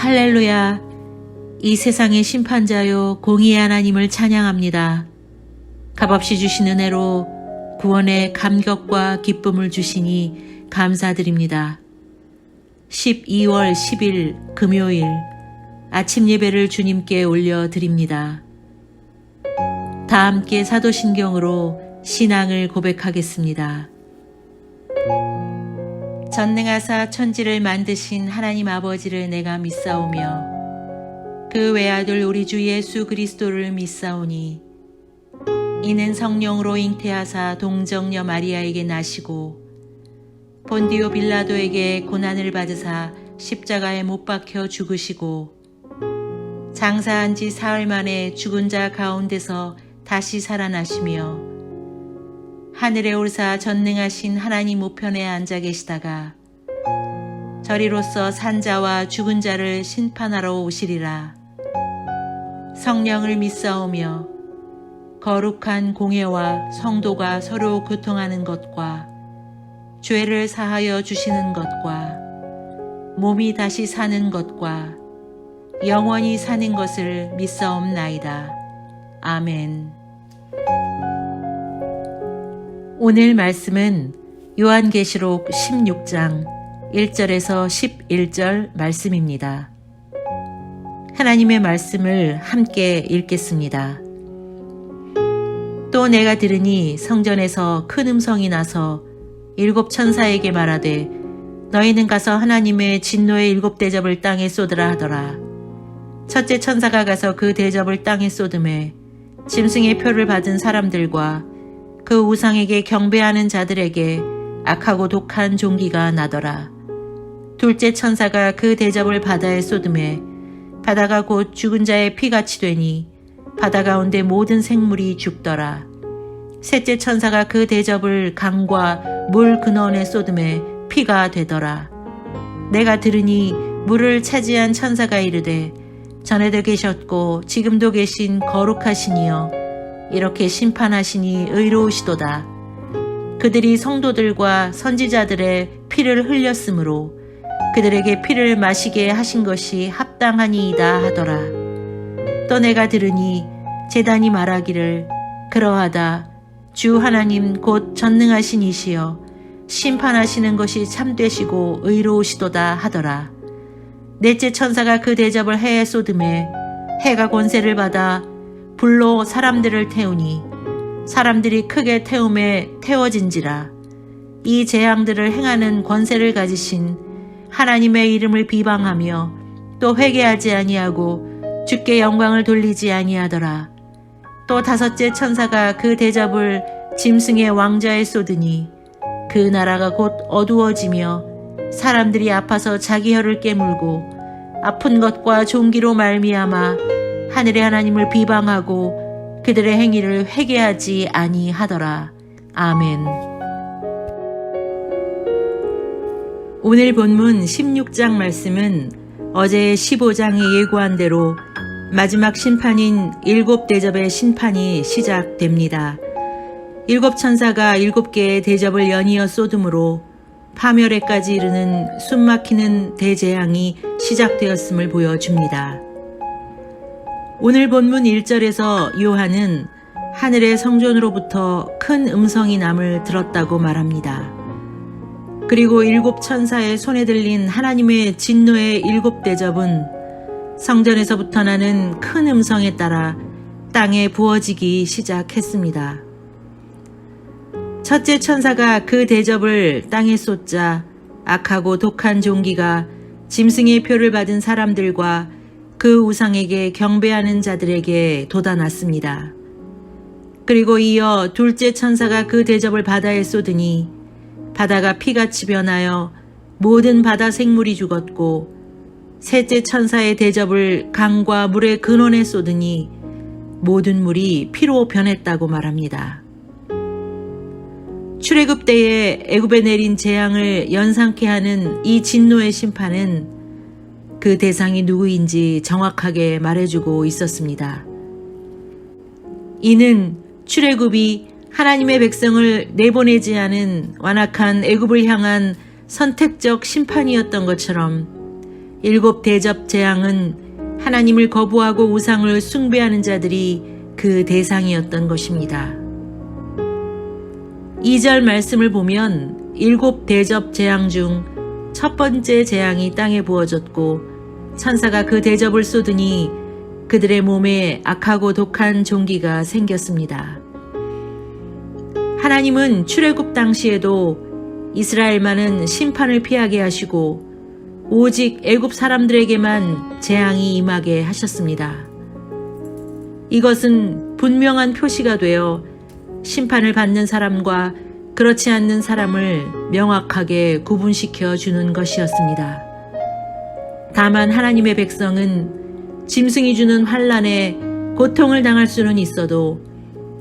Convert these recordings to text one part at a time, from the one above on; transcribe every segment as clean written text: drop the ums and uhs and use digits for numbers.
할렐루야. 이 세상의 심판자요 공의의 하나님을 찬양합니다. 값없이 주신 은혜로 구원의 감격과 기쁨을 주시니 감사드립니다. 12월 10일 금요일 아침 예배를 주님께 올려드립니다. 다 함께 사도신경으로 신앙을 고백하겠습니다. 전능하사 천지를 만드신 하나님 아버지를 내가 믿사오며 그 외아들 우리 주 예수 그리스도를 믿사오니 이는 성령으로 잉태하사 동정녀 마리아에게 나시고 본디오 빌라도에게 고난을 받으사 십자가에 못 박혀 죽으시고 장사한 지 사흘 만에 죽은 자 가운데서 다시 살아나시며 하늘에 올사 전능하신 하나님 우편에 앉아 계시다가 저리로서 산자와 죽은 자를 심판하러 오시리라. 성령을 믿사오며 거룩한 공예와 성도가 서로 교통하는 것과 죄를 사하여 주시는 것과 몸이 다시 사는 것과 영원히 사는 것을 믿사옵나이다. 아멘. 오늘 말씀은 요한계시록 16장 1절에서 11절 말씀입니다. 하나님의 말씀을 함께 읽겠습니다. 또 내가 들으니 성전에서 큰 음성이 나서 7 천사에게 말하되 너희는 가서 하나님의 진노의 7 대접을 땅에 쏟으라 하더라. 첫째 천사가 가서 그 대접을 땅에 쏟음에 짐승의 표를 받은 사람들과 그 우상에게 경배하는 자들에게 악하고 독한 종기가 나더라. 둘째 천사가 그 대접을 바다에 쏟음에 바다가 곧 죽은 자의 피같이 되니 바다 가운데 모든 생물이 죽더라. 셋째 천사가 그 대접을 강과 물 근원에 쏟음에 피가 되더라. 내가 들으니 물을 차지한 천사가 이르되 전에도 계셨고 지금도 계신 거룩하시니여 이렇게 심판하시니 의로우시도다. 그들이 성도들과 선지자들의 피를 흘렸으므로 그들에게 피를 마시게 하신 것이 합당하니이다 하더라. 또 내가 들으니 제단이 말하기를 그러하다. 주 하나님 곧 전능하신 이시여 심판하시는 것이 참되시고 의로우시도다 하더라. 넷째 천사가 그 대접을 해에 쏟음에 해가 권세를 받아 불로 사람들을 태우니 사람들이 크게 태움에 태워진지라. 이 재앙들을 행하는 권세를 가지신 하나님의 이름을 비방하며 또 회개하지 아니하고 주께 영광을 돌리지 아니하더라. 또 다섯째 천사가 그 대접을 짐승의 왕좌에 쏟으니 그 나라가 곧 어두워지며 사람들이 아파서 자기 혀를 깨물고 아픈 것과 종기로 말미암아 하늘의 하나님을 비방하고 그들의 행위를 회개하지 아니하더라. 아멘. 오늘 본문 16장 말씀은 어제 15장이 예고한 대로 마지막 심판인 7 대접의 심판이 시작됩니다. 7 천사가 7개의 대접을 연이어 쏟음으로 파멸에까지 이르는 숨막히는 대재앙이 시작되었음을 보여줍니다. 오늘 본문 1절에서 요한은 하늘의 성전으로부터 큰 음성이 남을 들었다고 말합니다. 그리고 7 천사의 손에 들린 하나님의 진노의 7 대접은 성전에서부터 나는 큰 음성에 따라 땅에 부어지기 시작했습니다. 첫째 천사가 그 대접을 땅에 쏟자 악하고 독한 종기가 짐승의 표를 받은 사람들과 그 우상에게 경배하는 자들에게 돋아났습니다. 그리고 이어 둘째 천사가 그 대접을 바다에 쏟으니 바다가 피같이 변하여 모든 바다 생물이 죽었고 셋째 천사의 대접을 강과 물의 근원에 쏟으니 모든 물이 피로 변했다고 말합니다. 출애굽 때에 애굽에 내린 재앙을 연상케 하는 이 진노의 심판은 그 대상이 누구인지 정확하게 말해주고 있었습니다. 이는 출애굽이 하나님의 백성을 내보내지 않은 완악한 애굽을 향한 선택적 심판이었던 것처럼 일곱 대접 재앙은 하나님을 거부하고 우상을 숭배하는 자들이 그 대상이었던 것입니다. 2절 말씀을 보면 일곱 대접 재앙 중 첫 번째 재앙이 땅에 부어졌고 천사가 그 대접을 쏟으니 그들의 몸에 악하고 독한 종기가 생겼습니다. 하나님은 출애굽 당시에도 이스라엘만은 심판을 피하게 하시고 오직 애굽 사람들에게만 재앙이 임하게 하셨습니다. 이것은 분명한 표시가 되어 심판을 받는 사람과 그렇지 않는 사람을 명확하게 구분시켜 주는 것이었습니다. 다만 하나님의 백성은 짐승이 주는 환난에 고통을 당할 수는 있어도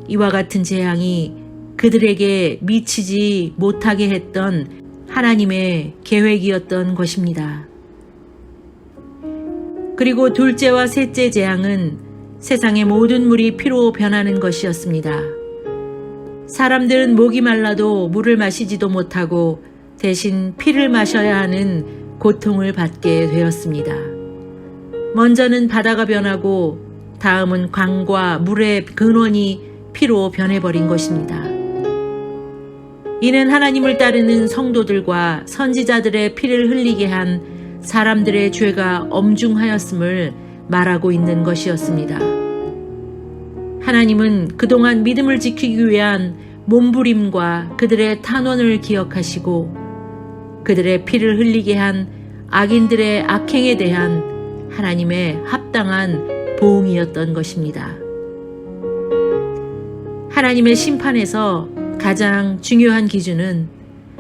이와 같은 재앙이 그들에게 미치지 못하게 했던 하나님의 계획이었던 것입니다. 그리고 둘째와 셋째 재앙은 세상의 모든 물이 피로 변하는 것이었습니다. 사람들은 목이 말라도 물을 마시지도 못하고 대신 피를 마셔야 하는 고통을 받게 되었습니다. 먼저는 바다가 변하고 다음은 강과 물의 근원이 피로 변해버린 것입니다. 이는 하나님을 따르는 성도들과 선지자들의 피를 흘리게 한 사람들의 죄가 엄중하였음을 말하고 있는 것이었습니다. 하나님은 그동안 믿음을 지키기 위한 몸부림과 그들의 탄원을 기억하시고 그들의 피를 흘리게 한 악인들의 악행에 대한 하나님의 합당한 보응이었던 것입니다. 하나님의 심판에서 가장 중요한 기준은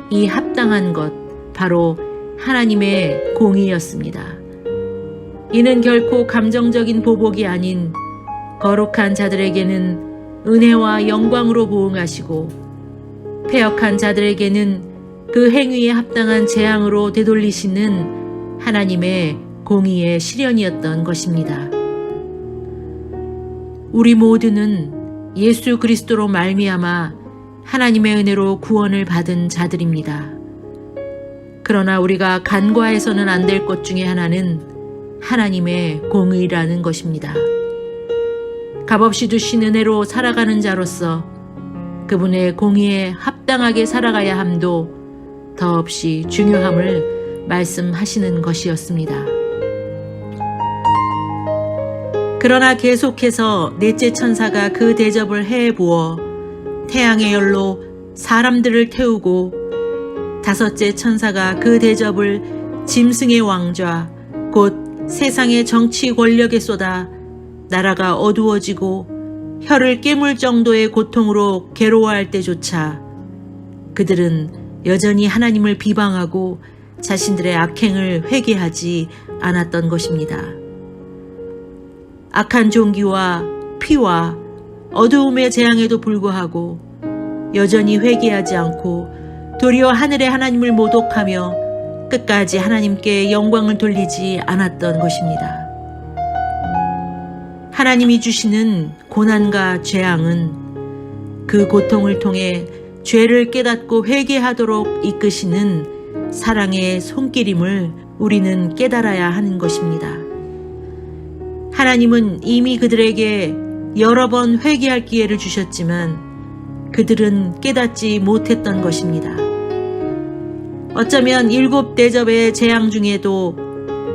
이 합당한 것, 바로 하나님의 공의였습니다. 이는 결코 감정적인 보복이 아닌 거룩한 자들에게는 은혜와 영광으로 보응하시고 패역한 자들에게는 그 행위에 합당한 재앙으로 되돌리시는 하나님의 공의의 실현이었던 것입니다. 우리 모두는 예수 그리스도로 말미암아 하나님의 은혜로 구원을 받은 자들입니다. 그러나 우리가 간과해서는 안 될 것 중에 하나는 하나님의 공의라는 것입니다. 값없이 주신 은혜로 살아가는 자로서 그분의 공의에 합당하게 살아가야 함도 더없이 중요함을 말씀하시는 것이었습니다. 그러나 계속해서 넷째 천사가 그 대접을 해부어 태양의 열로 사람들을 태우고 다섯째 천사가 그 대접을 짐승의 왕좌 곧 세상의 정치 권력에 쏟아 나라가 어두워지고 혀를 깨물 정도의 고통으로 괴로워할 때조차 그들은 여전히 하나님을 비방하고 자신들의 악행을 회개하지 않았던 것입니다. 악한 종기와 피와 어두움의 재앙에도 불구하고 여전히 회개하지 않고 도리어 하늘의 하나님을 모독하며 끝까지 하나님께 영광을 돌리지 않았던 것입니다. 하나님이 주시는 고난과 재앙은 그 고통을 통해 죄를 깨닫고 회개하도록 이끄시는 사랑의 손길임을 우리는 깨달아야 하는 것입니다. 하나님은 이미 그들에게 여러 번 회개할 기회를 주셨지만 그들은 깨닫지 못했던 것입니다. 어쩌면 7 대접의 재앙 중에도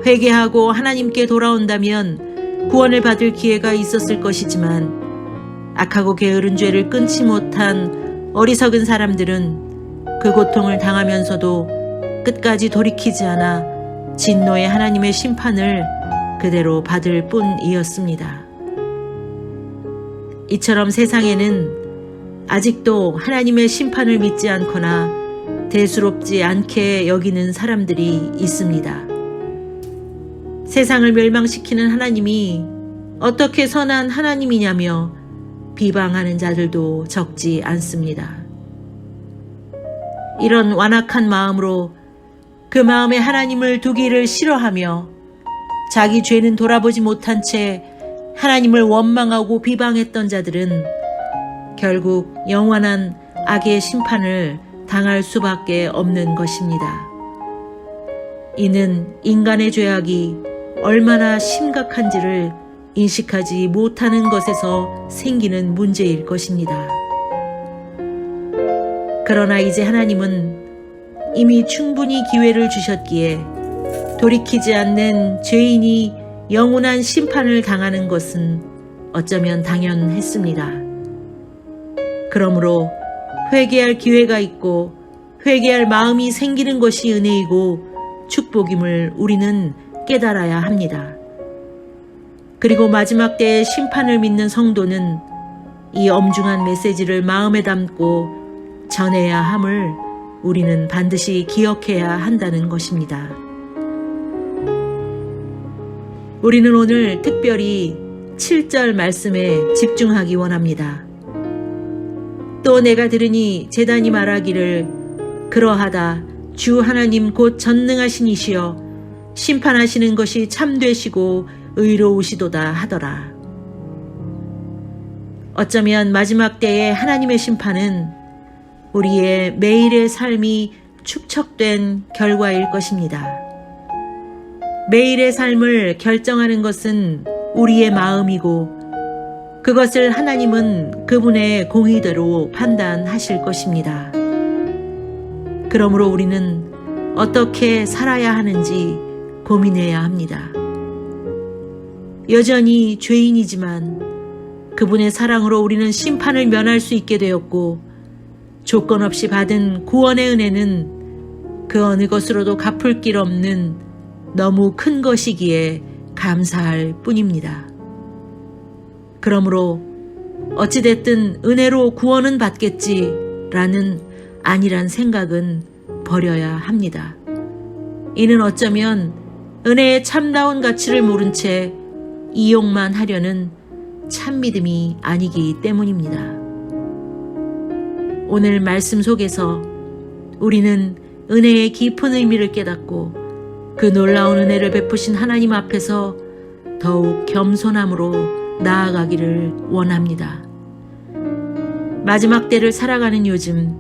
회개하고 하나님께 돌아온다면 구원을 받을 기회가 있었을 것이지만 악하고 게으른 죄를 끊지 못한 어리석은 사람들은 그 고통을 당하면서도 끝까지 돌이키지 않아 진노의 하나님의 심판을 그대로 받을 뿐이었습니다. 이처럼 세상에는 아직도 하나님의 심판을 믿지 않거나 대수롭지 않게 여기는 사람들이 있습니다. 세상을 멸망시키는 하나님이 어떻게 선한 하나님이냐며 비방하는 자들도 적지 않습니다. 이런 완악한 마음으로 그 마음에 하나님을 두기를 싫어하며 자기 죄는 돌아보지 못한 채 하나님을 원망하고 비방했던 자들은 결국 영원한 악의 심판을 당할 수밖에 없는 것입니다. 이는 인간의 죄악이 얼마나 심각한지를 인식하지 못하는 것에서 생기는 문제일 것입니다. 그러나 이제 하나님은 이미 충분히 기회를 주셨기에 돌이키지 않는 죄인이 영원한 심판을 당하는 것은 어쩌면 당연했습니다. 그러므로 회개할 기회가 있고 회개할 마음이 생기는 것이 은혜이고 축복임을 우리는 깨달아야 합니다. 그리고 마지막 때의 심판을 믿는 성도는 이 엄중한 메시지를 마음에 담고 전해야 함을 우리는 반드시 기억해야 한다는 것입니다. 우리는 오늘 특별히 7절 말씀에 집중하기 원합니다. 또 내가 들으니 제단이 말하기를 그러하다 주 하나님 곧 전능하신 이시여 심판하시는 것이 참되시고 의로우시도다 하더라. 어쩌면 마지막 때의 하나님의 심판은 우리의 매일의 삶이 축적된 결과일 것입니다. 매일의 삶을 결정하는 것은 우리의 마음이고 그것을 하나님은 그분의 공의대로 판단하실 것입니다. 그러므로 우리는 어떻게 살아야 하는지 고민해야 합니다. 여전히 죄인이지만 그분의 사랑으로 우리는 심판을 면할 수 있게 되었고 조건 없이 받은 구원의 은혜는 그 어느 것으로도 갚을 길 없는 너무 큰 것이기에 감사할 뿐입니다. 그러므로 어찌됐든 은혜로 구원은 받겠지라는 아니란 생각은 버려야 합니다. 이는 어쩌면 은혜의 참다운 가치를 모른 채 이용만 하려는 참믿음이 아니기 때문입니다. 오늘 말씀 속에서 우리는 은혜의 깊은 의미를 깨닫고 그 놀라운 은혜를 베푸신 하나님 앞에서 더욱 겸손함으로 나아가기를 원합니다. 마지막 때를 살아가는 요즘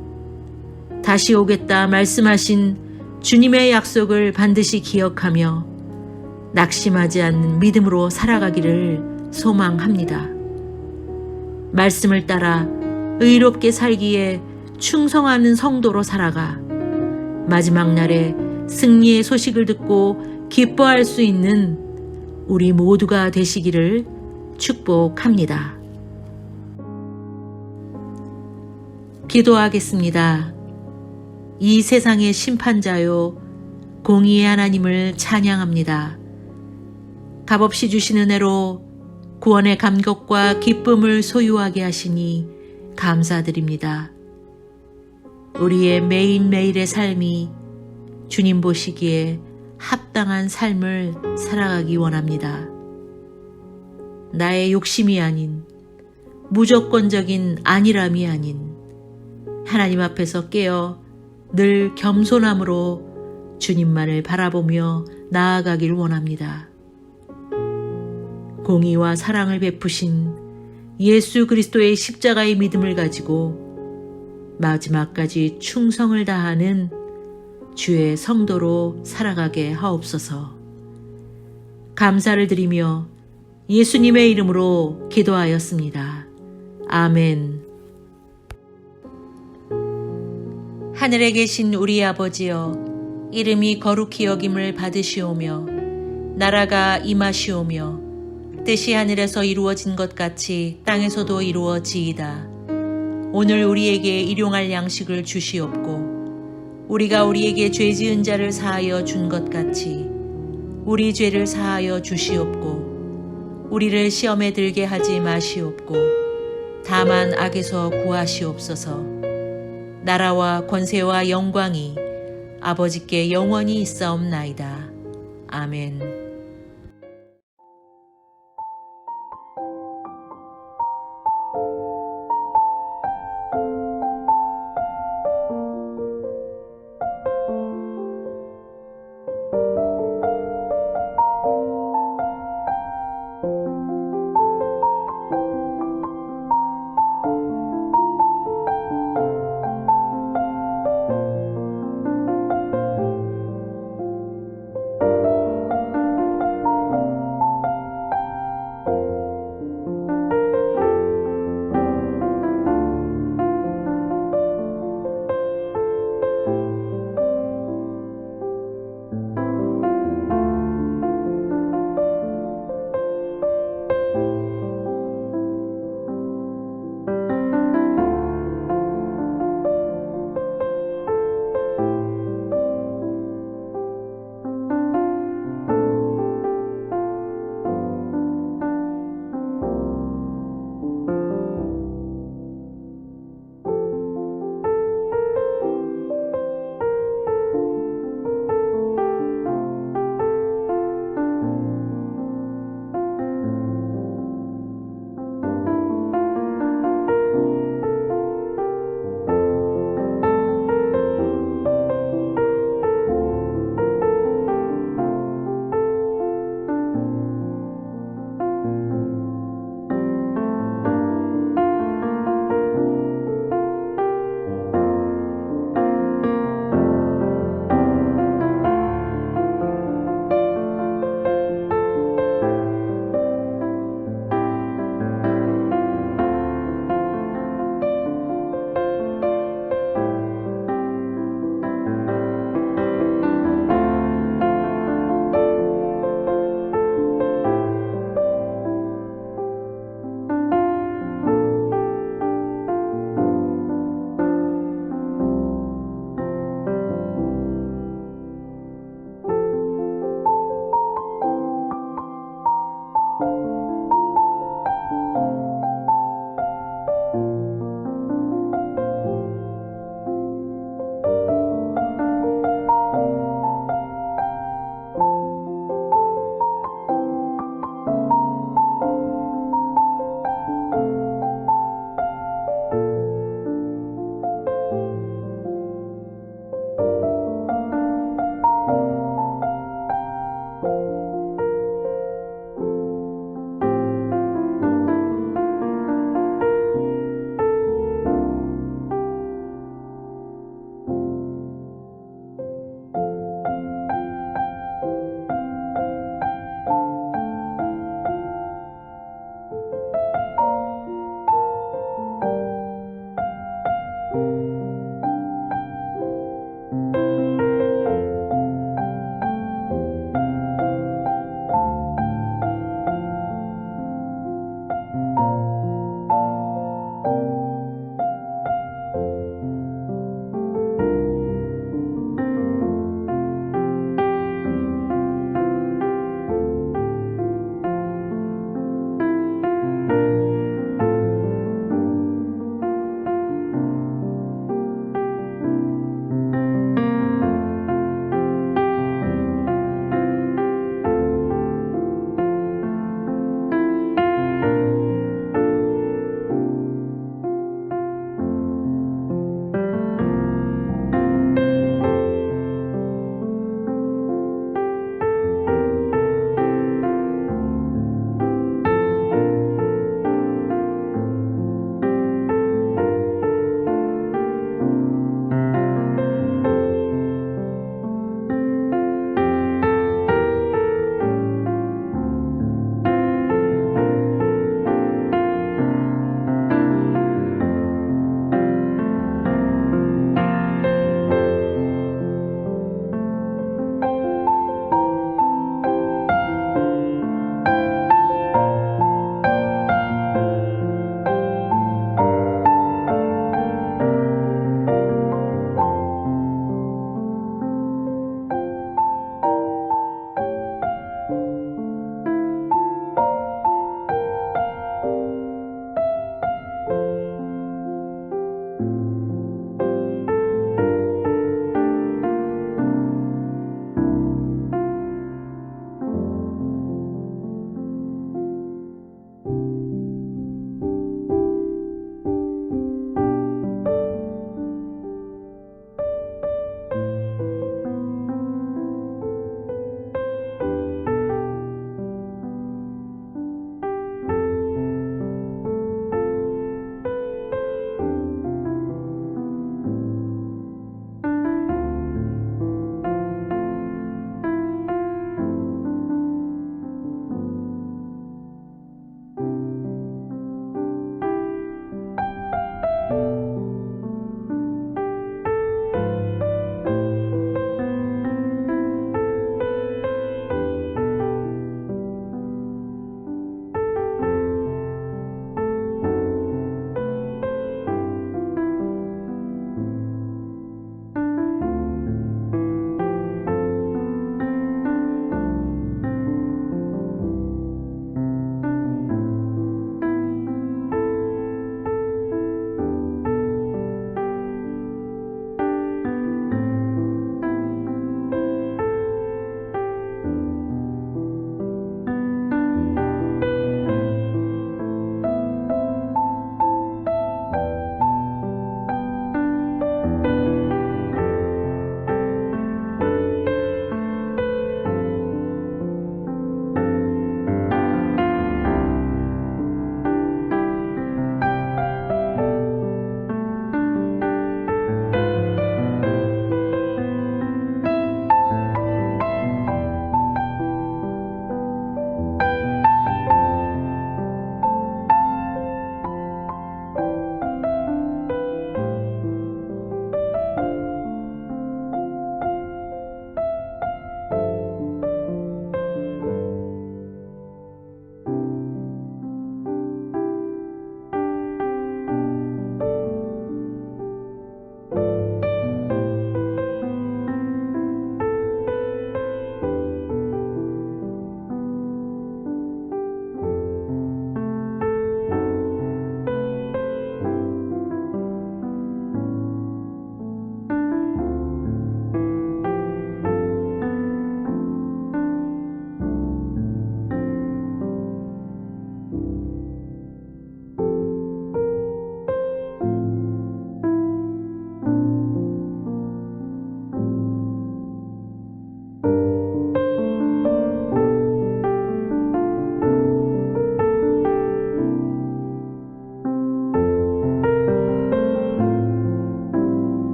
다시 오겠다 말씀하신 주님의 약속을 반드시 기억하며 낙심하지 않는 믿음으로 살아가기를 소망합니다. 말씀을 따라 의롭게 살기에 충성하는 성도로 살아가 마지막 날에 승리의 소식을 듣고 기뻐할 수 있는 우리 모두가 되시기를 축복합니다. 기도하겠습니다. 이 세상의 심판자요 공의의 하나님을 찬양합니다. 값없이 주신 은혜로 구원의 감격과 기쁨을 소유하게 하시니 감사드립니다. 우리의 매일매일의 삶이 주님 보시기에 합당한 삶을 살아가기 원합니다. 나의 욕심이 아닌 무조건적인 안일함이 아닌 하나님 앞에서 깨어 늘 겸손함으로 주님만을 바라보며 나아가길 원합니다. 공의와 사랑을 베푸신 예수 그리스도의 십자가의 믿음을 가지고 마지막까지 충성을 다하는 주의 성도로 살아가게 하옵소서. 감사를 드리며 예수님의 이름으로 기도하였습니다. 아멘. 하늘에 계신 우리 아버지여, 이름이 거룩히 여김을 받으시오며 나라가 임하시오며 뜻이 하늘에서 이루어진 것 같이 땅에서도 이루어지이다. 오늘 우리에게 일용할 양식을 주시옵고 우리가 우리에게 죄 지은 자를 사하여 준 것 같이 우리 죄를 사하여 주시옵고 우리를 시험에 들게 하지 마시옵고 다만 악에서 구하시옵소서. 나라와 권세와 영광이 아버지께 영원히 있사옵나이다. 아멘.